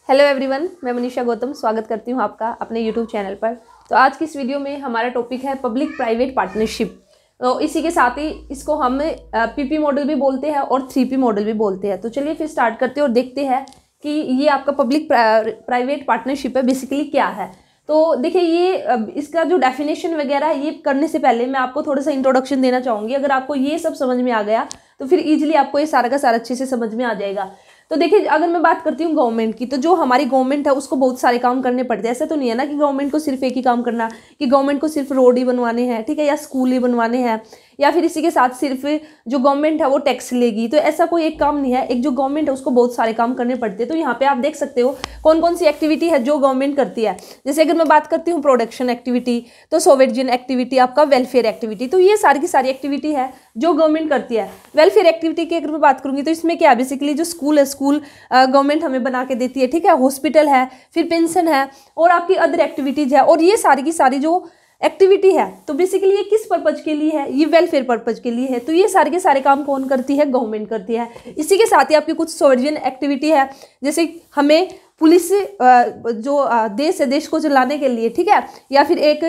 Hello everyone, मैं मनीषा गौतम स्वागत करती हूँ आपका अपने यूट्यूब चैनल पर। तो आज की इस वीडियो में हमारा टॉपिक है पब्लिक प्राइवेट पार्टनरशिप। तो इसी के साथ ही इसको हम पीपी मॉडल भी बोलते हैं और 3P मॉडल भी बोलते हैं। तो चलिए फिर स्टार्ट करते हैं और देखते हैं कि ये आपका पब्लिक प्राइवेट पार्टनरशिप है बेसिकली क्या है। तो देखिए, ये इसका जो डेफिनेशन वगैरह है ये करने से पहले मैं आपको थोड़ा सा इंट्रोडक्शन देना चाहूँगी। अगर आपको ये सब समझ में आ गया तो फिर ईजिली आपको ये सारा का सारा अच्छे से समझ में आ जाएगा। तो देखिए, अगर मैं बात करती हूँ गवर्नमेंट की, तो जो हमारी गवर्नमेंट है उसको बहुत सारे काम करने पड़ते हैं। ऐसा तो नहीं है ना कि गवर्नमेंट को सिर्फ एक ही काम करना, कि गवर्नमेंट को सिर्फ रोड ही बनवाने हैं, ठीक है, या स्कूल ही बनवाने हैं, या फिर इसी के साथ सिर्फ जो गवर्नमेंट है वो टैक्स लेगी। तो ऐसा कोई एक काम नहीं है। एक जो गवर्नमेंट है उसको बहुत सारे काम करने पड़ते हैं। तो यहाँ पे आप देख सकते हो कौन कौन सी एक्टिविटी है जो गवर्नमेंट करती है। जैसे अगर मैं बात करती हूँ प्रोडक्शन एक्टिविटी, तो सोवेरियन एक्टिविटी, आपका वेलफेयर एक्टिविटी, तो ये सारी की सारी एक्टिविटी है जो गवर्नमेंट करती है। वेलफेयर एक्टिविटी की अगर मैं बात करूँगी तो इसमें क्या है, बेसिकली जो स्कूल है, स्कूल गवर्नमेंट हमें बना के देती है, ठीक है, हॉस्पिटल है, फिर पेंशन है और आपकी अदर एक्टिविटीज है। और ये सारी की सारी जो एक्टिविटी है तो बेसिकली ये किस पर्पज के लिए है, ये वेलफेयर पर्पज के लिए है। तो ये सारे के सारे काम कौन करती है, गवर्नमेंट करती है। इसी के साथ ही आपकी कुछ सोवरियन एक्टिविटी है, जैसे हमें पुलिस जो देश है, देश को चलाने के लिए, ठीक है, या फिर एक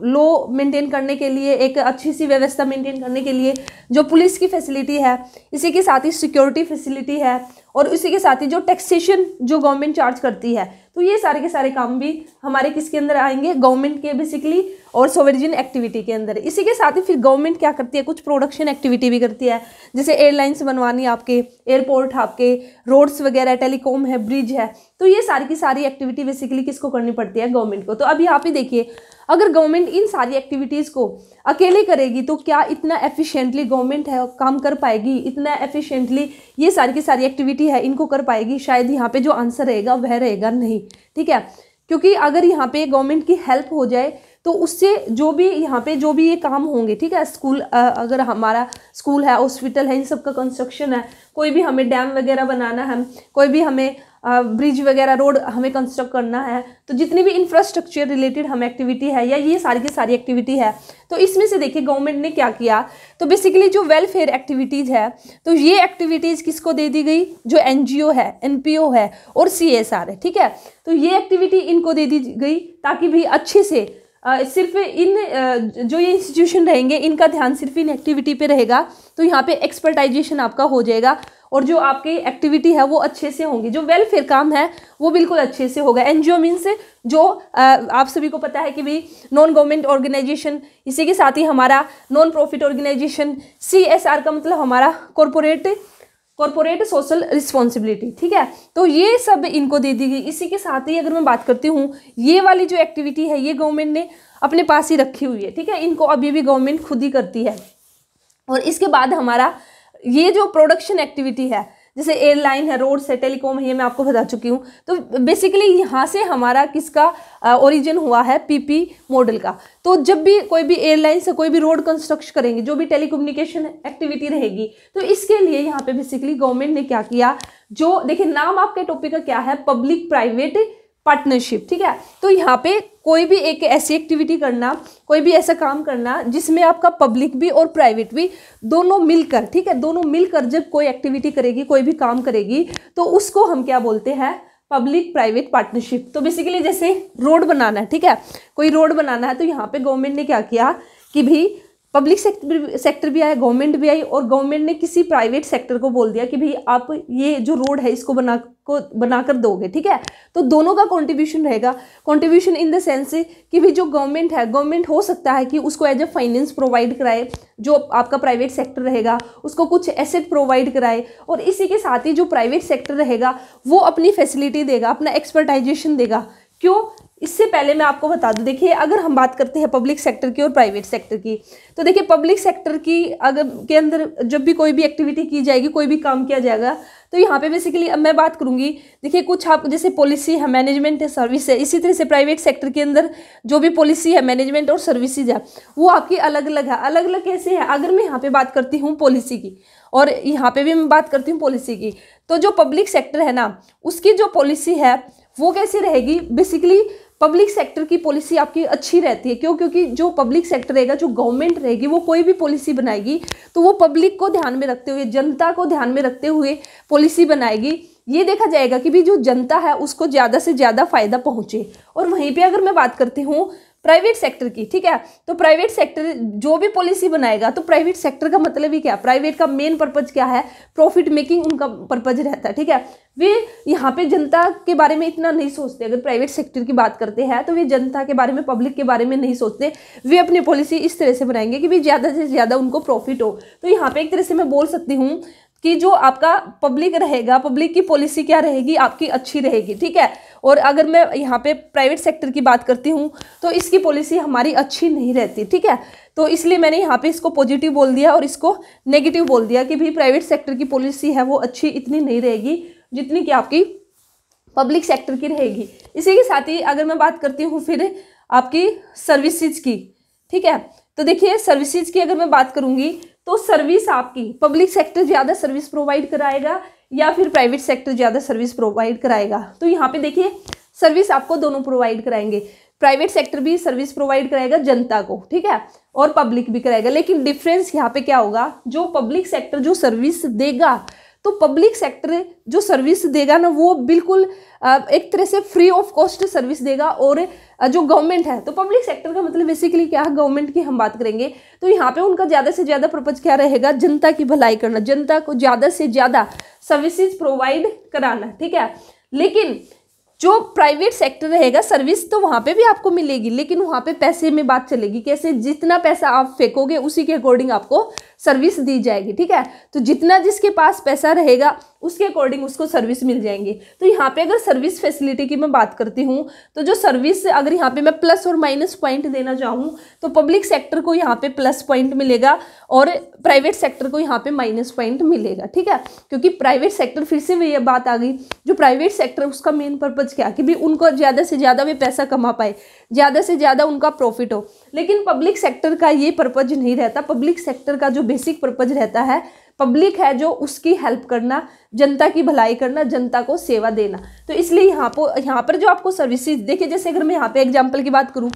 लॉ मेंटेन करने के लिए, एक अच्छी सी व्यवस्था मेंटेन करने के लिए जो पुलिस की फैसिलिटी है। इसी के साथ ही सिक्योरिटी फैसिलिटी है और इसी के साथ ही जो टैक्सेशन जो गवर्नमेंट चार्ज करती है। तो ये सारे के सारे काम भी हमारे किसके अंदर आएंगे, गवर्नमेंट के बेसिकली और सोवरियन एक्टिविटी के अंदर। इसी के साथ ही फिर गवर्नमेंट क्या करती है, कुछ प्रोडक्शन एक्टिविटी भी करती है, जैसे एयरलाइंस बनवानी, आपके एयरपोर्ट, आपके रोड्स वगैरह, टेलीकॉम है, ब्रिज है। तो ये सारी की सारी एक्टिविटी बेसिकली किसको करनी पड़ती है, गवर्नमेंट को। तो अभी आप ही देखिए, अगर गवर्नमेंट इन सारी एक्टिविटीज़ को अकेले करेगी तो क्या इतना एफिशिएंटली गवर्नमेंट है काम कर पाएगी, इतना एफिशिएंटली ये सारी की सारी एक्टिविटी है इनको कर पाएगी? शायद यहाँ पे जो आंसर रहेगा वह रहेगा नहीं, ठीक है। क्योंकि अगर यहाँ पे गवर्नमेंट की हेल्प हो जाए तो उससे जो भी यहाँ पे जो भी ये काम होंगे, ठीक है, स्कूल, अगर हमारा स्कूल है, हॉस्पिटल है, इन सब का कंस्ट्रक्शन है, कोई भी हमें डैम वगैरह बनाना है, कोई भी हमें ब्रिज वगैरह, रोड हमें कंस्ट्रक्ट करना है, तो जितनी भी इंफ्रास्ट्रक्चर रिलेटेड हम एक्टिविटी है या ये सारी की सारी एक्टिविटी है, तो इसमें से देखिए गवर्नमेंट ने क्या किया। तो बेसिकली जो वेलफेयर एक्टिविटीज़ है तो ये एक्टिविटीज़ किसको दे दी गई, जो NGO है, NPO है और CSR है, ठीक है। तो ये एक्टिविटी इनको दे दी गई ताकि भी अच्छे से सिर्फ इन जो ये इंस्टीट्यूशन रहेंगे इनका ध्यान सिर्फ इन एक्टिविटी पे रहेगा। तो यहाँ पे एक्सपर्टाइजेशन आपका हो जाएगा और जो आपकी एक्टिविटी है वो अच्छे से होंगी, जो वेलफेयर काम है वो बिल्कुल अच्छे से होगा। NGO मीन्स जो आप सभी को पता है कि भाई नॉन गवर्नमेंट ऑर्गेनाइजेशन, इसी के साथ ही हमारा नॉन प्रॉफिट ऑर्गेनाइजेशन। CSR का मतलब हमारा कॉर्पोरेट सोशल रिस्पॉन्सिबिलिटी, ठीक है। तो ये सब इनको दे दी गई। इसी के साथ ही अगर मैं बात करती हूँ, ये वाली जो एक्टिविटी है ये गवर्नमेंट ने अपने पास ही रखी हुई है, ठीक है, इनको अभी भी गवर्नमेंट खुद ही करती है। और इसके बाद हमारा ये जो प्रोडक्शन एक्टिविटी है, जैसे एयरलाइन है, रोड है, टेलीकॉम है, ये मैं आपको बता चुकी हूँ। तो बेसिकली यहाँ से हमारा किसका ओरिजिन हुआ है, PP मॉडल का। तो जब भी कोई भी एयरलाइन से कोई भी रोड कंस्ट्रक्शन करेंगे, जो भी टेलीकम्युनिकेशन एक्टिविटी रहेगी, तो इसके लिए यहाँ पे बेसिकली गवर्नमेंट ने क्या किया, जो देखिए नाम आपके टॉपिक का क्या है, पब्लिक प्राइवेट पार्टनरशिप, ठीक है। तो यहाँ पे कोई भी एक ऐसी एक्टिविटी करना, कोई भी ऐसा काम करना जिसमें आपका पब्लिक भी और प्राइवेट भी दोनों मिलकर, ठीक है, दोनों मिलकर जब कोई एक्टिविटी करेगी, कोई भी काम करेगी, तो उसको हम क्या बोलते हैं, पब्लिक प्राइवेट पार्टनरशिप। तो बेसिकली जैसे रोड बनाना है, ठीक है, कोई रोड बनाना है, तो यहाँ पे गवर्नमेंट ने क्या किया कि भी पब्लिक सेक्टर भी आया, गवर्नमेंट भी आई, और गवर्नमेंट ने किसी प्राइवेट सेक्टर को बोल दिया कि भाई आप ये जो रोड है इसको बनाकर दोगे, ठीक है। तो दोनों का कंट्रीब्यूशन रहेगा। कंट्रीब्यूशन इन द सेंस कि भाई जो गवर्नमेंट है, गवर्नमेंट हो सकता है कि उसको एज ए फाइनेंस प्रोवाइड कराए, जो आपका प्राइवेट सेक्टर रहेगा उसको कुछ एसेट प्रोवाइड कराए, और इसी के साथ ही जो प्राइवेट सेक्टर रहेगा वो अपनी फैसिलिटी देगा, अपना एक्सपर्टाइजेशन देगा। क्यों, इससे पहले मैं आपको बता दूं, देखिए अगर हम बात करते हैं पब्लिक सेक्टर की और प्राइवेट सेक्टर की, तो देखिए पब्लिक सेक्टर की अगर के अंदर जब भी कोई भी एक्टिविटी की जाएगी, कोई भी काम किया जाएगा, तो यहाँ पे बेसिकली अब मैं बात करूँगी, देखिए कुछ आप जैसे पॉलिसी है, मैनेजमेंट है, सर्विस है। इसी तरह से प्राइवेट सेक्टर के अंदर जो भी पॉलिसी है, मैनेजमेंट और सर्विसेज है वो आपकी अलग अलग है। अलग अलग कैसे है, अगर मैं यहाँ पे बात करती हूँ पॉलिसी की और यहाँ पे भी मैं बात करती हूँ पॉलिसी की, तो जो पब्लिक सेक्टर है ना उसकी जो पॉलिसी है वो कैसी रहेगी, बेसिकली पब्लिक सेक्टर की पॉलिसी आपकी अच्छी रहती है। क्यों, क्योंकि जो पब्लिक सेक्टर रहेगा, जो गवर्नमेंट रहेगी, वो कोई भी पॉलिसी बनाएगी तो वो पब्लिक को ध्यान में रखते हुए, जनता को ध्यान में रखते हुए पॉलिसी बनाएगी। ये देखा जाएगा कि भी जो जनता है उसको ज़्यादा से ज़्यादा फायदा पहुँचे। और वहीं पे अगर मैं बात करती हूँ प्राइवेट सेक्टर की, ठीक है, तो प्राइवेट सेक्टर जो भी पॉलिसी बनाएगा, तो प्राइवेट सेक्टर का मतलब ही क्या, प्राइवेट का मेन पर्पज क्या है, प्रॉफिट मेकिंग उनका पर्पज रहता है, ठीक है। वे यहाँ पे जनता के बारे में इतना नहीं सोचते। अगर प्राइवेट सेक्टर की बात करते हैं तो वे जनता के बारे में, पब्लिक के बारे में नहीं सोचते। वे अपनी पॉलिसी इस तरह से बनाएंगे कि भी ज़्यादा से ज़्यादा उनको प्रॉफिट हो। तो यहाँ पे एक तरह से मैं बोल सकती हूँ कि जो आपका पब्लिक रहेगा, पब्लिक की पॉलिसी क्या रहेगी, आपकी अच्छी रहेगी, ठीक है। और अगर मैं यहाँ पे प्राइवेट सेक्टर की बात करती हूँ तो इसकी पॉलिसी हमारी अच्छी नहीं रहती, ठीक है। तो इसलिए मैंने यहाँ पे इसको पॉजिटिव बोल दिया और इसको नेगेटिव बोल दिया कि भाई प्राइवेट सेक्टर की पॉलिसी है वो अच्छी इतनी नहीं रहेगी जितनी कि आपकी पब्लिक सेक्टर की रहेगी। इसी के साथ ही अगर मैं बात करती हूँ फिर आपकी सर्विसेज की, ठीक है, तो देखिए सर्विसेज की अगर मैं बात करूँगी तो सर्विस आपकी पब्लिक सेक्टर ज़्यादा सर्विस प्रोवाइड कराएगा या फिर प्राइवेट सेक्टर ज़्यादा सर्विस प्रोवाइड कराएगा। तो यहाँ पे देखिए सर्विस आपको दोनों प्रोवाइड कराएंगे, प्राइवेट सेक्टर भी सर्विस प्रोवाइड कराएगा जनता को, ठीक है, और पब्लिक भी कराएगा। लेकिन डिफरेंस यहाँ पे क्या होगा, जो पब्लिक सेक्टर जो सर्विस देगा, तो पब्लिक सेक्टर जो सर्विस देगा ना वो बिल्कुल एक तरह से फ्री ऑफ कॉस्ट सर्विस देगा। और जो गवर्नमेंट है, तो पब्लिक सेक्टर का मतलब बेसिकली क्या है, गवर्नमेंट की हम बात करेंगे तो यहाँ पे उनका ज़्यादा से ज़्यादा पर्पज क्या रहेगा, जनता की भलाई करना, जनता को ज़्यादा से ज़्यादा सर्विसेज प्रोवाइड कराना, ठीक है। लेकिन जो प्राइवेट सेक्टर रहेगा सर्विस तो वहाँ पे भी आपको मिलेगी, लेकिन वहाँ पे पैसे में बात चलेगी, कैसे, जितना पैसा आप फेंकोगे उसी के अकॉर्डिंग आपको सर्विस दी जाएगी, ठीक है। तो जितना जिसके पास पैसा रहेगा उसके अकॉर्डिंग उसको सर्विस मिल जाएंगी। तो यहाँ पे अगर सर्विस फैसिलिटी की मैं बात करती हूँ तो जो सर्विस, अगर यहाँ पे मैं प्लस और माइनस पॉइंट देना चाहूँ तो पब्लिक सेक्टर को यहाँ पे प्लस पॉइंट मिलेगा और प्राइवेट सेक्टर को यहाँ पे माइनस पॉइंट मिलेगा, ठीक है। क्योंकि प्राइवेट सेक्टर, फिर से ये बात आ गई, जो प्राइवेट सेक्टर उसका मेन पर्पज क्या, कि भी उनको ज़्यादा से ज़्यादा वे पैसा कमा पाए, ज़्यादा से ज़्यादा उनका प्रॉफिट हो। लेकिन पब्लिक सेक्टर का ये पर्पज नहीं रहता। पब्लिक सेक्टर का जो बेसिक पर्पज रहता है, पब्लिक है जो उसकी हेल्प करना, जनता की भलाई करना, जनता को सेवा देना। तो इसलिए यहाँ पर जो आपको सर्विसेज देखिए, जैसे अगर मैं यहाँ पे एग्जांपल की बात करूँ,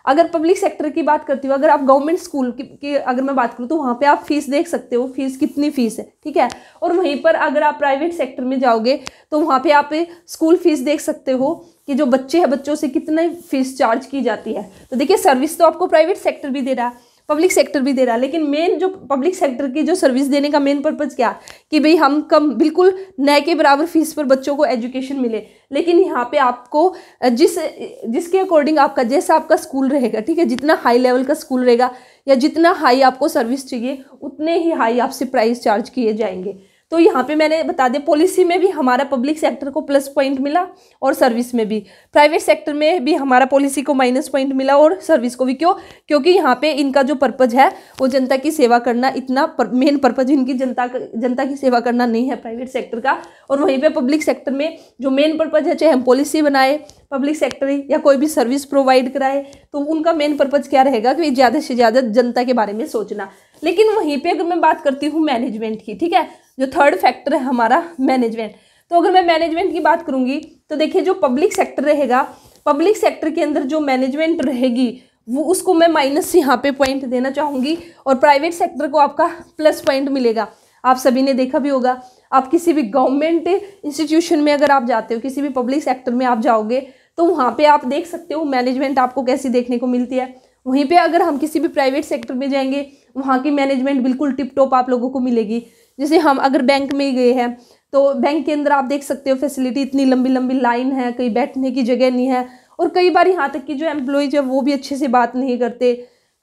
अगर पब्लिक सेक्टर की बात करती हूँ, अगर आप गवर्नमेंट स्कूल की अगर मैं बात करूँ तो वहाँ पे आप फीस देख सकते हो, फीस कितनी फीस है, ठीक है। और वहीं पर अगर आप प्राइवेट सेक्टर में जाओगे तो वहाँ पे आप स्कूल फीस देख सकते हो कि जो बच्चे हैं बच्चों से कितनी फीस चार्ज की जाती है। तो देखिए सर्विस तो आपको प्राइवेट सेक्टर भी दे रहा है, पब्लिक सेक्टर भी दे रहा है, लेकिन मेन जो पब्लिक सेक्टर की जो सर्विस देने का मेन पर्पज क्या, कि भाई हम कम बिल्कुल नए के बराबर फीस पर बच्चों को एजुकेशन मिले। लेकिन यहाँ पे आपको जिसके अकॉर्डिंग आपका, जैसा आपका स्कूल रहेगा, ठीक है, जितना हाई लेवल का स्कूल रहेगा या जितना हाई आपको सर्विस चाहिए उतने ही हाई आपसे प्राइस चार्ज किए जाएंगे। तो यहाँ पे मैंने बता दिया, पॉलिसी में भी हमारा पब्लिक सेक्टर को प्लस पॉइंट मिला और सर्विस में भी, प्राइवेट सेक्टर में भी हमारा पॉलिसी को माइनस पॉइंट मिला और सर्विस को भी। क्यों? क्योंकि यहाँ पे इनका जो पर्पज है वो जनता की सेवा करना, इतना मेन पर्पज इनकी जनता की सेवा करना नहीं है प्राइवेट सेक्टर का। और वहीं पे पब्लिक सेक्टर में जो मेन पर्पज है, चाहे हम पॉलिसी बनाए पब्लिक सेक्टर या कोई भी सर्विस प्रोवाइड कराए, तो उनका मेन पर्पज क्या रहेगा कि ज़्यादा से ज़्यादा जनता के बारे में सोचना। लेकिन वहीं पे अगर मैं बात करती हूँ मैनेजमेंट की, ठीक है, जो थर्ड फैक्टर है हमारा मैनेजमेंट, तो अगर मैं मैनेजमेंट की बात करूँगी तो देखिए जो पब्लिक सेक्टर रहेगा, पब्लिक सेक्टर के अंदर जो मैनेजमेंट रहेगी वो उसको मैं माइनस यहाँ पे पॉइंट देना चाहूँगी और प्राइवेट सेक्टर को आपका प्लस पॉइंट मिलेगा। आप सभी ने देखा भी होगा, आप किसी भी गवर्नमेंट इंस्टीट्यूशन में अगर आप जाते हो, किसी भी पब्लिक सेक्टर में आप जाओगे तो वहाँ पे आप देख सकते हो मैनेजमेंट आपको कैसी देखने को मिलती है। वहीं पे अगर हम किसी भी प्राइवेट सेक्टर में जाएंगे वहाँ की मैनेजमेंट बिल्कुल टिप टॉप आप लोगों को मिलेगी। जैसे हम अगर बैंक में ही गए हैं तो बैंक के अंदर आप देख सकते हो फैसिलिटी, इतनी लंबी लंबी लाइन है, कहीं बैठने की जगह नहीं है, और कई बार यहाँ तक कि जो एम्प्लॉयज है वो भी अच्छे से बात नहीं करते,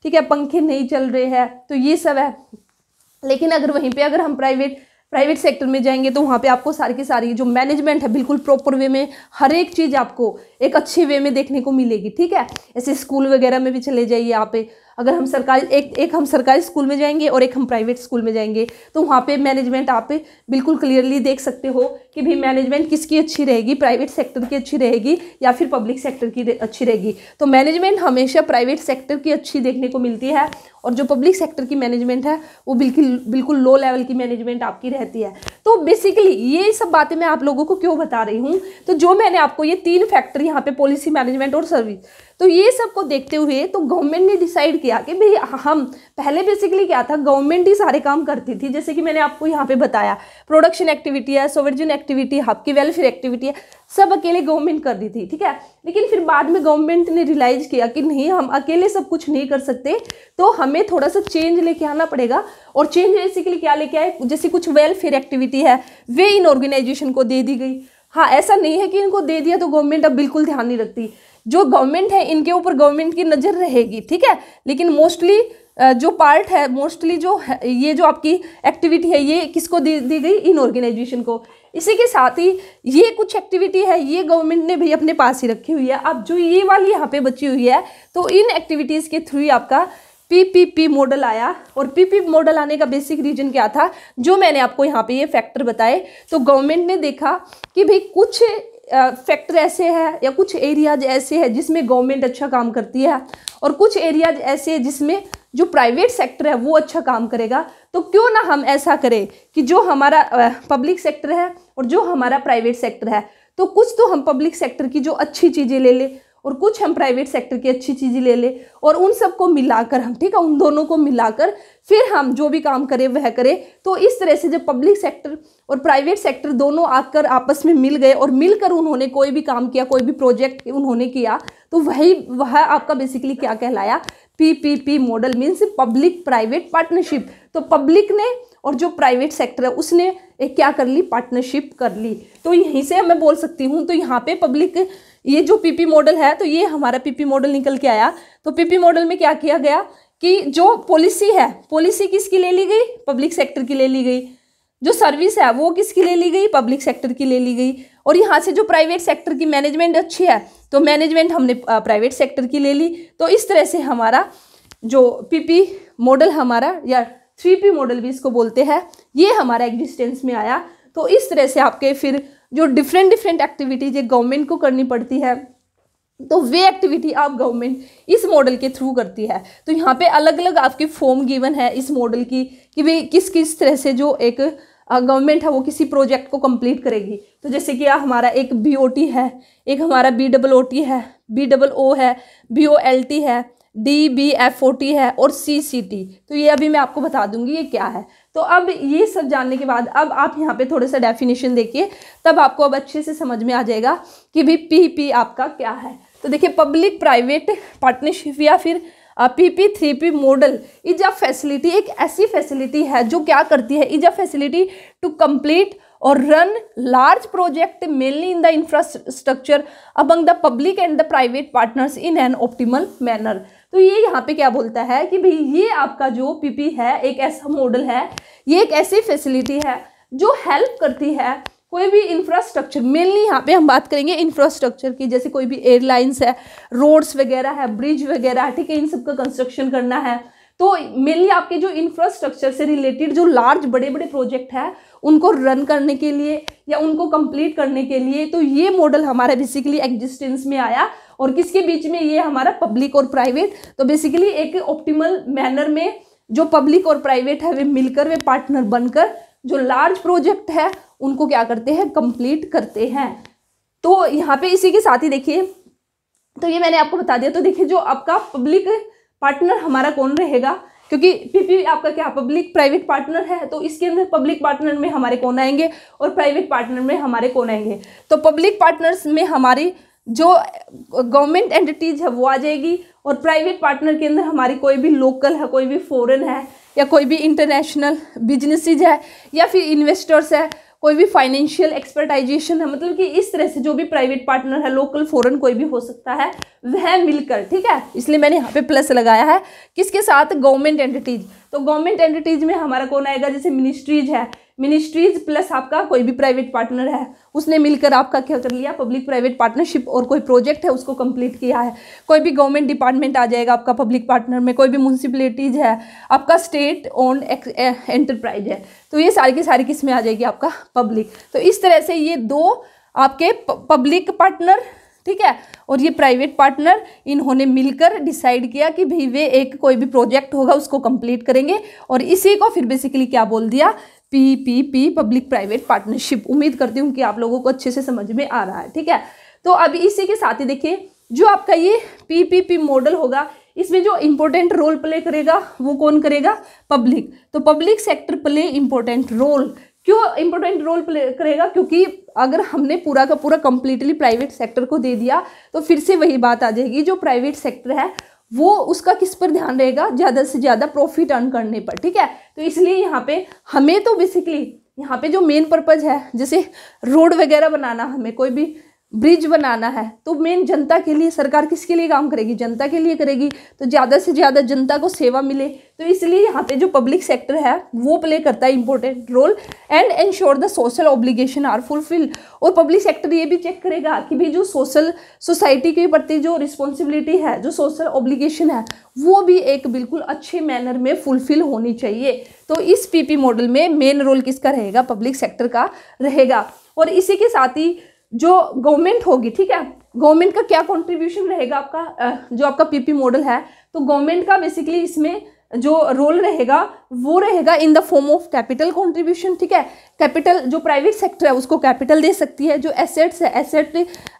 ठीक है, पंखे नहीं चल रहे हैं, तो ये सब है। लेकिन अगर वहीं पे अगर हम प्राइवेट सेक्टर में जाएंगे तो वहाँ पे आपको सारी की सारी जो मैनेजमेंट है बिल्कुल प्रॉपर वे में, हर एक चीज़ आपको एक अच्छे वे में देखने को मिलेगी, ठीक है। ऐसे स्कूल वगैरह में भी चले जाइए आप, अगर हम सरकारी एक हम सरकारी स्कूल में जाएंगे और एक हम प्राइवेट स्कूल में जाएंगे तो वहाँ पे मैनेजमेंट आप बिल्कुल क्लियरली देख सकते हो कि भाई मैनेजमेंट किसकी अच्छी रहेगी, प्राइवेट सेक्टर की अच्छी रहेगी या फिर पब्लिक सेक्टर की अच्छी रहेगी। तो मैनेजमेंट हमेशा प्राइवेट सेक्टर की अच्छी देखने को मिलती है और जो पब्लिक सेक्टर की मैनेजमेंट है वो बिल्कुल लो लेवल की मैनेजमेंट आपकी रहती है। तो बेसिकली ये सब बातें मैं आप लोगों को क्यों बता रही हूँ, तो जो मैंने आपको ये तीन फैक्टर यहाँ पे पॉलिसी, मैनेजमेंट और सर्विस, तो ये सब को देखते हुए तो गवर्नमेंट ने डिसाइड किया कि भाई हम पहले बेसिकली क्या था, गवर्नमेंट ही सारे काम करती थी, जैसे कि मैंने आपको यहाँ पे बताया प्रोडक्शन एक्टिविटी है, सोवर्जिन एक्टिविटी, आपकी वेलफेयर एक्टिविटी है, सब अकेले गवर्नमेंट कर दी थी, ठीक है। लेकिन फिर बाद में गवर्नमेंट ने रियलाइज किया कि नहीं, हम अकेले सब कुछ नहीं कर सकते, तो हमें थोड़ा सा चेंज लेके आना पड़ेगा। और चेंज बेसिकली क्या लेके आए, जैसे कुछ वेलफेयर एक्टिविटी है वे इन ऑर्गेनाइजेशन को दे दी गई। हाँ, ऐसा नहीं है कि इनको दे दिया तो गवर्नमेंट अब बिल्कुल ध्यान नहीं रखती, जो गवर्नमेंट है इनके ऊपर गवर्नमेंट की नज़र रहेगी, ठीक है। लेकिन मोस्टली जो पार्ट है, मोस्टली जो है, ये जो आपकी एक्टिविटी है ये किसको दी गई, इन ऑर्गेनाइजेशन को। इसी के साथ ही ये कुछ एक्टिविटी है ये गवर्नमेंट ने भी अपने पास ही रखी हुई है। अब जो ये वाली यहाँ पे बची हुई है, तो इन एक्टिविटीज़ के थ्रू आपका पीपीपी मॉडल आया। और पीपीपी मॉडल आने का बेसिक रीजन क्या था, जो मैंने आपको यहाँ पे ये फैक्टर बताए। तो गवर्नमेंट ने देखा कि भाई कुछ फैक्टर ऐसे हैं या कुछ एरियाज ऐसे हैं जिसमें गवर्नमेंट अच्छा काम करती है, और कुछ एरियाज ऐसे हैं जिसमें जो प्राइवेट सेक्टर है वो अच्छा काम करेगा। तो क्यों ना हम ऐसा करें कि जो हमारा पब्लिक सेक्टर है और जो हमारा प्राइवेट सेक्टर है, तो कुछ तो हम पब्लिक सेक्टर की जो अच्छी चीज़ें ले लें और कुछ हम प्राइवेट सेक्टर की अच्छी चीज़ें ले ले, और उन सबको मिलाकर हम, ठीक है, उन दोनों को मिलाकर फिर हम जो भी काम करें वह करें। तो इस तरह से जब पब्लिक सेक्टर और प्राइवेट सेक्टर दोनों आकर आपस में मिल गए और मिलकर उन्होंने कोई भी काम किया, कोई भी प्रोजेक्ट उन्होंने किया, तो वह आपका बेसिकली क्या कहलाया, PPP model, means public private partnership. तो पब्लिक ने और जो प्राइवेट सेक्टर है उसने एक क्या कर ली, पार्टनरशिप कर ली। तो यहीं से मैं बोल सकती हूँ, तो यहाँ पे पब्लिक, ये जो पीपी मॉडल है, तो ये हमारा पीपी मॉडल निकल के आया। तो पीपी मॉडल में क्या किया गया कि जो पॉलिसी है, पॉलिसी किसकी ले ली गई, पब्लिक सेक्टर की ले ली गई। जो सर्विस है वो किसकी ले ली गई, पब्लिक सेक्टर की ले ली गई। और यहाँ से जो प्राइवेट सेक्टर की मैनेजमेंट अच्छी है, तो मैनेजमेंट हमने प्राइवेट सेक्टर की ले ली। तो इस तरह से हमारा जो पीपी मॉडल हमारा, या 3P मॉडल भी इसको बोलते हैं, ये हमारा एग्जिस्टेंस में आया। तो इस तरह से आपके फिर जो डिफरेंट एक्टिविटीज गवर्नमेंट को करनी पड़ती है, तो वे एक्टिविटी आप गवर्नमेंट इस मॉडल के थ्रू करती है। तो यहाँ पे अलग अलग आपकी फॉर्म गिवन है इस मॉडल की कि भाई किस किस तरह से जो एक गवर्नमेंट है वो किसी प्रोजेक्ट को कंप्लीट करेगी। तो जैसे कि हमारा एक BOT है, एक हमारा BOOT है, BOO है, BOLT है, DBFOT है और CCT। तो ये अभी मैं आपको बता दूंगी ये क्या है। तो अब ये सब जानने के बाद अब आप यहाँ पे थोड़ा सा डेफिनेशन देखिए, तब आपको अब अच्छे से समझ में आ जाएगा कि भाई पीपी आपका क्या है। तो देखिए, पब्लिक प्राइवेट पार्टनरशिप या फिर PP 3P model is a facility, एक ऐसी फैसिलिटी है जो क्या करती है, is a facility to complete और run large project mainly in the infrastructure among the public and the private partners in an optimal manner. तो ये यहाँ पे क्या बोलता है कि भाई ये आपका जो पीपी है एक ऐसा मॉडल है, ये एक ऐसी फैसिलिटी है जो हेल्प करती है कोई भी इंफ्रास्ट्रक्चर, मेनली यहाँ पे हम बात करेंगे इंफ्रास्ट्रक्चर की, जैसे कोई भी एयरलाइंस है, रोड्स वगैरह है, ब्रिज वगैरह है, ठीक है, इन सब का कंस्ट्रक्शन करना है। तो मेनली आपके जो इंफ्रास्ट्रक्चर से रिलेटेड जो लार्ज बड़े बड़े प्रोजेक्ट है उनको रन करने के लिए या उनको कंप्लीट करने के लिए, तो ये मॉडल हमारा बेसिकली एग्जिस्टेंस में आया। और किसके बीच में, ये हमारा पब्लिक और प्राइवेट। तो बेसिकली एक ऑप्टिमल मैनर में जो पब्लिक और प्राइवेट है वे मिलकर, वे पार्टनर बनकर जो लार्ज प्रोजेक्ट है उनको क्या करते हैं, कंप्लीट करते हैं। तो यहाँ पे इसी के साथ ही देखिए, तो ये मैंने आपको बता दिया। तो देखिए, जो आपका पब्लिक पार्टनर हमारा कौन रहेगा, क्योंकि पीपी आपका क्या पब्लिक प्राइवेट पार्टनर है, तो इसके अंदर पब्लिक पार्टनर में हमारे कौन आएंगे और प्राइवेट पार्टनर में हमारे कौन आएंगे। तो पब्लिक पार्टनर्स में हमारी जो गवर्नमेंट एंटिटीज है वो आ जाएगी, और प्राइवेट पार्टनर के अंदर हमारी कोई भी लोकल है, कोई भी फॉरेन है, या कोई भी इंटरनेशनल बिजनेसेज है, या फिर इन्वेस्टर्स है, कोई भी फाइनेंशियल एक्सपर्टाइजेशन है, मतलब कि इस तरह से जो भी प्राइवेट पार्टनर है, लोकल फॉरेन कोई भी हो सकता है, वह मिलकर, ठीक है, इसलिए मैंने यहाँ पे प्लस लगाया है। किसके साथ, गवर्नमेंट एंटिटीज। तो गवर्नमेंट एंटिटीज में हमारा कौन आएगा, जैसे मिनिस्ट्रीज है, मिनिस्ट्रीज प्लस आपका कोई भी प्राइवेट पार्टनर है, उसने मिलकर आपका क्या कर लिया, पब्लिक प्राइवेट पार्टनरशिप, और कोई प्रोजेक्ट है उसको कंप्लीट किया है। कोई भी गवर्नमेंट डिपार्टमेंट आ जाएगा आपका पब्लिक पार्टनर में, कोई भी म्यूनसिपलिटीज है, आपका स्टेट ओन एंटरप्राइज है, तो ये सारी की सारी किस में आ जाएगी, आपका पब्लिक। तो इस तरह से ये दो आपके पब्लिक पार्टनर, ठीक है, और ये प्राइवेट पार्टनर, इन्होंने मिलकर डिसाइड किया कि भाई वे एक कोई भी प्रोजेक्ट होगा उसको कंप्लीट करेंगे, और इसी को फिर बेसिकली क्या बोल दिया, PPP पब्लिक प्राइवेट पार्टनरशिप। उम्मीद करती हूँ कि आप लोगों को अच्छे से समझ में आ रहा है, ठीक है। तो अभी इसी के साथ ही देखिए जो आपका ये पीपीपी मॉडल होगा, इसमें जो इम्पोर्टेंट रोल प्ले करेगा वो कौन करेगा? पब्लिक। तो public sector play important role. क्यों इम्पोर्टेंट रोल प्ले करेगा? क्योंकि अगर हमने पूरा का पूरा कंप्लीटली प्राइवेट सेक्टर को दे दिया तो फिर से वही बात आ जाएगी, जो प्राइवेट सेक्टर है वो उसका किस पर ध्यान रहेगा? ज़्यादा से ज़्यादा प्रॉफिट अर्न करने पर, ठीक है। तो इसलिए यहाँ पे हमें तो बेसिकली यहाँ पे जो मेन पर्पज़ है, जैसे रोड वगैरह बनाना, हमें कोई भी ब्रिज बनाना है, तो मेन जनता के लिए, सरकार किसके लिए काम करेगी? जनता के लिए करेगी। तो ज़्यादा से ज़्यादा जनता को सेवा मिले, तो इसलिए यहाँ पे जो पब्लिक सेक्टर है वो प्ले करता है important role and ensure the social obligation are fulfil. और पब्लिक सेक्टर ये भी चेक करेगा कि भी जो सोशल सोसाइटी के प्रति जो रिस्पॉन्सिबिलिटी है, जो सोशल ऑब्लिगेशन है, वो भी एक बिल्कुल अच्छे मैनर में फुलफिल होनी चाहिए। तो इस पीपी मॉडल में मेन रोल किसका रहेगा? पब्लिक सेक्टर का रहेगा। और इसी के साथ ही जो गवर्नमेंट होगी, ठीक है, गवर्नमेंट का क्या कंट्रीब्यूशन रहेगा आपका, जो आपका पीपी मॉडल है, तो गवर्नमेंट का बेसिकली इसमें जो रोल रहेगा वो रहेगा in the form of capital contribution, ठीक है। कैपिटल, जो प्राइवेट सेक्टर है उसको कैपिटल दे सकती है, जो एसेट्स है, एसेट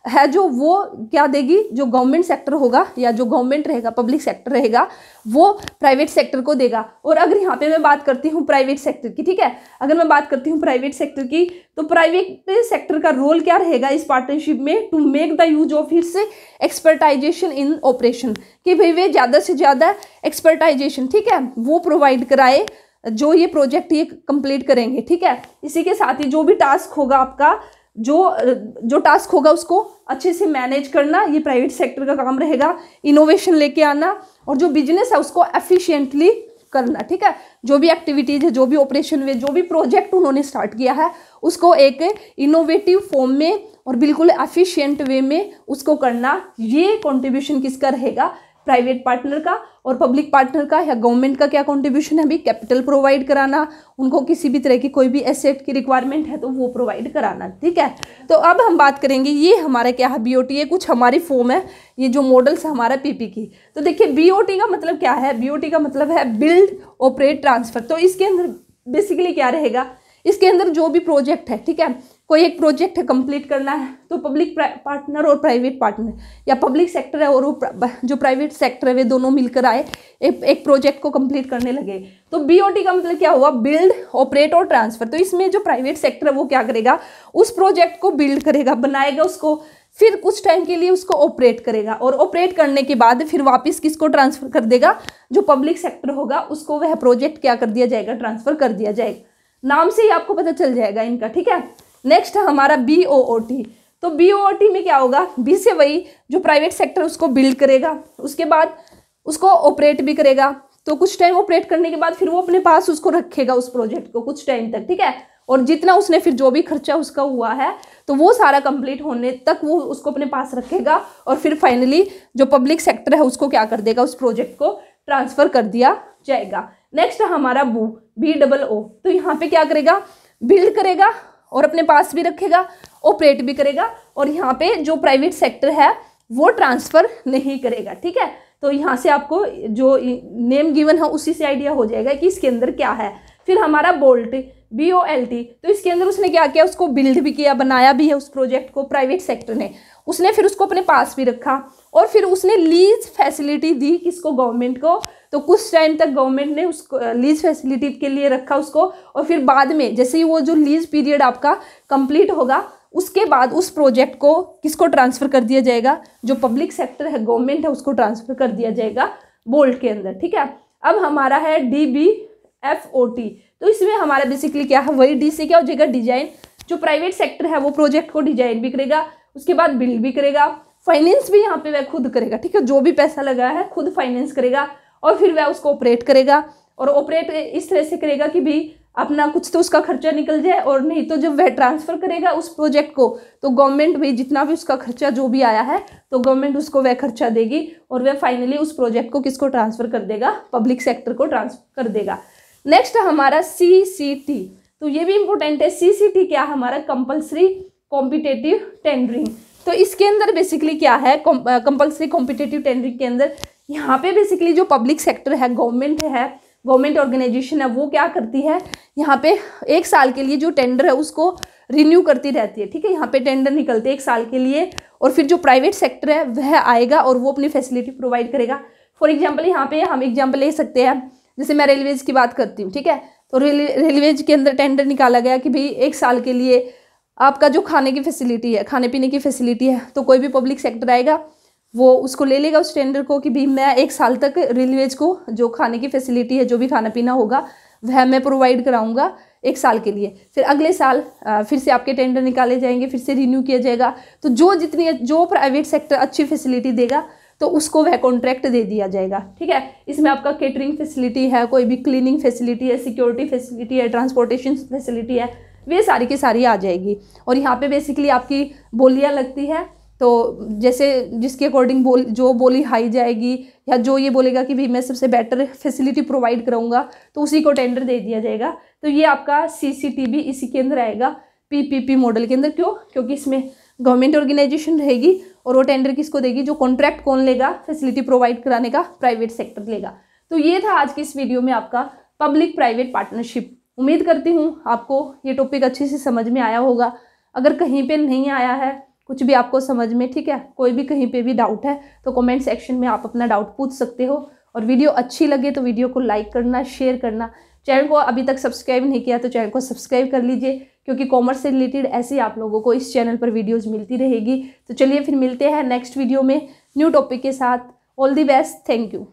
है जो वो क्या देगी? जो गवर्नमेंट सेक्टर होगा या जो गवर्नमेंट रहेगा, पब्लिक सेक्टर रहेगा, वो प्राइवेट सेक्टर को देगा। और अगर यहाँ पे मैं बात करती हूँ प्राइवेट सेक्टर की, ठीक है, अगर मैं बात करती हूँ प्राइवेट सेक्टर की, तो प्राइवेट सेक्टर का रोल क्या रहेगा इस पार्टनरशिप में? To make the use of hits expertisation in operation, कि भाई वे ज़्यादा से ज़्यादा एक्सपर्टाइजेशन, ठीक है, वो प्रोवाइड कराए जो ये प्रोजेक्ट ये कंप्लीट करेंगे, ठीक है। इसी के साथ ही जो भी टास्क होगा आपका, जो टास्क होगा उसको अच्छे से मैनेज करना, ये प्राइवेट सेक्टर का काम रहेगा। इनोवेशन लेके आना और जो बिजनेस है उसको एफिशिएंटली करना, ठीक है। जो भी एक्टिविटीज है, जो भी ऑपरेशन में, जो भी प्रोजेक्ट उन्होंने स्टार्ट किया है उसको एक इनोवेटिव फॉर्म में और बिल्कुल एफिशिएंट वे में उसको करना, ये कंट्रीब्यूशन किसका रहेगा? प्राइवेट पार्टनर का। और पब्लिक पार्टनर का या गवर्नमेंट का क्या कंट्रीब्यूशन है? अभी कैपिटल प्रोवाइड कराना, उनको किसी भी तरह की कोई भी एसेट की रिक्वायरमेंट है तो वो प्रोवाइड कराना, ठीक है। तो अब हम बात करेंगे, ये हमारा क्या है? बीओटी, ये कुछ हमारी फॉर्म है, ये जो मॉडल्स है हमारा पीपी की। तो देखिए बीओटी का मतलब क्या है? बीओटी का मतलब है बिल्ड ऑपरेट ट्रांसफर। तो इसके अंदर बेसिकली क्या रहेगा? इसके अंदर जो भी प्रोजेक्ट है, ठीक है, कोई एक प्रोजेक्ट है कंप्लीट करना है, तो पब्लिक पार्टनर और प्राइवेट पार्टनर या पब्लिक सेक्टर है और वो जो प्राइवेट सेक्टर है वे दोनों मिलकर आए एक प्रोजेक्ट को कंप्लीट करने लगे। तो बीओटी का मतलब क्या हुआ? बिल्ड ऑपरेट और ट्रांसफर। तो इसमें जो प्राइवेट सेक्टर है वो क्या करेगा? उस प्रोजेक्ट को बिल्ड करेगा, बनाएगा उसको, फिर कुछ टाइम के लिए उसको ऑपरेट करेगा और ऑपरेट करने के बाद फिर वापस किसको ट्रांसफर कर देगा? जो पब्लिक सेक्टर होगा उसको वह प्रोजेक्ट क्या कर दिया जाएगा? ट्रांसफर कर दिया जाएगा। नाम से ही आपको पता चल जाएगा इनका, ठीक है। नेक्स्ट हमारा बीओओटी। तो बीओओटी में क्या होगा? बी से वही जो प्राइवेट सेक्टर उसको बिल्ड करेगा, उसके बाद उसको ऑपरेट भी करेगा, तो कुछ टाइम ऑपरेट करने के बाद फिर वो अपने पास उसको रखेगा उस प्रोजेक्ट को कुछ टाइम तक, ठीक है। और जितना उसने फिर जो भी खर्चा उसका हुआ है तो वो सारा कंप्लीट होने तक वो उसको अपने पास रखेगा और फिर फाइनली जो पब्लिक सेक्टर है उसको क्या कर देगा? उस प्रोजेक्ट को ट्रांसफर कर दिया जाएगा। नेक्स्ट हमारा BOO। तो यहाँ पे क्या करेगा? बिल्ड करेगा और अपने पास भी रखेगा, ऑपरेट भी करेगा, और यहाँ पे जो प्राइवेट सेक्टर है वो ट्रांसफर नहीं करेगा, ठीक है। तो यहाँ से आपको जो नेम गिवन है उसी से आइडिया हो जाएगा कि इसके अंदर क्या है। फिर हमारा BOLT। तो इसके अंदर उसने क्या किया? उसको बिल्ड भी किया, बनाया भी है उस प्रोजेक्ट को प्राइवेट सेक्टर ने, उसने फिर उसको अपने पास भी रखा और फिर उसने लीज फैसिलिटी दी किसको? गवर्नमेंट को। तो कुछ टाइम तक गवर्नमेंट ने उसको लीज फैसिलिटी के लिए रखा उसको, और फिर बाद में जैसे ही वो जो लीज पीरियड आपका कंप्लीट होगा उसके बाद उस प्रोजेक्ट को किसको ट्रांसफर कर दिया जाएगा? जो पब्लिक सेक्टर है, गवर्नमेंट है, उसको ट्रांसफर कर दिया जाएगा बोल्ट के अंदर, ठीक है। अब हमारा है DBFOT। तो इसमें हमारा बेसिकली क्या है? वही डी से क्या हो जाएगा? डिजाइन। जो प्राइवेट सेक्टर है वो प्रोजेक्ट को डिजाइन भी करेगा, उसके बाद बिल्ड भी करेगा, फाइनेंस भी यहाँ पे वह खुद करेगा, ठीक है। जो भी पैसा लगा है खुद फाइनेंस करेगा और फिर वह उसको ऑपरेट करेगा, और ऑपरेट इस तरह से करेगा कि भी अपना कुछ तो उसका खर्चा निकल जाए, और नहीं तो जब वह ट्रांसफर करेगा उस प्रोजेक्ट को तो गवर्नमेंट भी जितना भी उसका खर्चा जो भी आया है तो गवर्नमेंट उसको वह खर्चा देगी और वह फाइनली उस प्रोजेक्ट को किसको ट्रांसफर कर देगा? पब्लिक सेक्टर को ट्रांसफर कर देगा। नेक्स्ट हमारा CCT। तो ये भी इंपॉर्टेंट है। CCT क्या? हमारा कंपल्सरी कॉम्पिटेटिव टेंडरिंग। तो इसके अंदर बेसिकली क्या है? कंपल्सरी कॉम्पिटेटिव टेंडरिंग के अंदर यहाँ पे बेसिकली जो पब्लिक सेक्टर है, गवर्नमेंट ऑर्गेनाइजेशन है, वो क्या करती है? यहाँ पे 1 साल के लिए जो टेंडर है उसको रिन्यू करती रहती है, ठीक है। यहाँ पे टेंडर निकलते हैं 1 साल के लिए, और फिर जो प्राइवेट सेक्टर है वह आएगा और वो अपनी फैसिलिटी प्रोवाइड करेगा। फॉर एग्जाम्पल यहाँ पे हम एग्जाम्पल ले सकते हैं, जैसे मैं रेलवेज की बात करती हूँ, ठीक है। तो रेलवेज के अंदर टेंडर निकाला गया कि भाई 1 साल के लिए आपका जो खाने की फैसिलिटी है, खाने पीने की फैसिलिटी है, तो कोई भी पब्लिक सेक्टर आएगा वो उसको ले लेगा उस टेंडर को कि भाई मैं 1 साल तक रेलवेज को जो खाने की फैसिलिटी है, जो भी खाना पीना होगा वह मैं प्रोवाइड कराऊंगा 1 साल के लिए। फिर अगले साल फिर से आपके टेंडर निकाले जाएंगे, फिर से रिन्यू किया जाएगा। तो जो प्राइवेट सेक्टर अच्छी फैसिलिटी देगा तो उसको वह कॉन्ट्रैक्ट दे दिया जाएगा, ठीक है। इसमें आपका केटरिंग फैसिलिटी है, कोई भी क्लीनिंग फैसिलिटी है, सिक्योरिटी फैसिलिटी है, ट्रांसपोर्टेशन फैसिलिटी है, वे सारी की सारी आ जाएगी। और यहाँ पे बेसिकली आपकी बोलियाँ लगती है, तो जैसे जिसके अकॉर्डिंग जो बोली हाई जाएगी या जो ये बोलेगा कि भाई मैं सबसे बेटर फैसिलिटी प्रोवाइड कराऊंगा तो उसी को टेंडर दे दिया जाएगा। तो ये आपका CCTB इसी के अंदर आएगा, PPP मॉडल के अंदर। क्यों? क्योंकि इसमें गवर्नमेंट ऑर्गेनाइजेशन रहेगी और वो टेंडर किसको देगी? जो कॉन्ट्रैक्ट कौन लेगा फैसिलिटी प्रोवाइड कराने का? प्राइवेट सेक्टर लेगा। तो ये था आज की इस वीडियो में आपका पब्लिक प्राइवेट पार्टनरशिप। उम्मीद करती हूँ आपको ये टॉपिक अच्छे से समझ में आया होगा। अगर कहीं पे नहीं आया है कुछ भी आपको समझ में, ठीक है, कोई भी कहीं पे भी डाउट है तो कमेंट सेक्शन में आप अपना डाउट पूछ सकते हो। और वीडियो अच्छी लगे तो वीडियो को लाइक करना, शेयर करना। चैनल को अभी तक सब्सक्राइब नहीं किया तो चैनल को सब्सक्राइब कर लीजिए, क्योंकि कॉमर्स से रिलेटेड ऐसे आप लोगों को इस चैनल पर वीडियोज़ मिलती रहेगी। तो चलिए फिर मिलते हैं नेक्स्ट वीडियो में न्यू टॉपिक के साथ। All the best, thank you.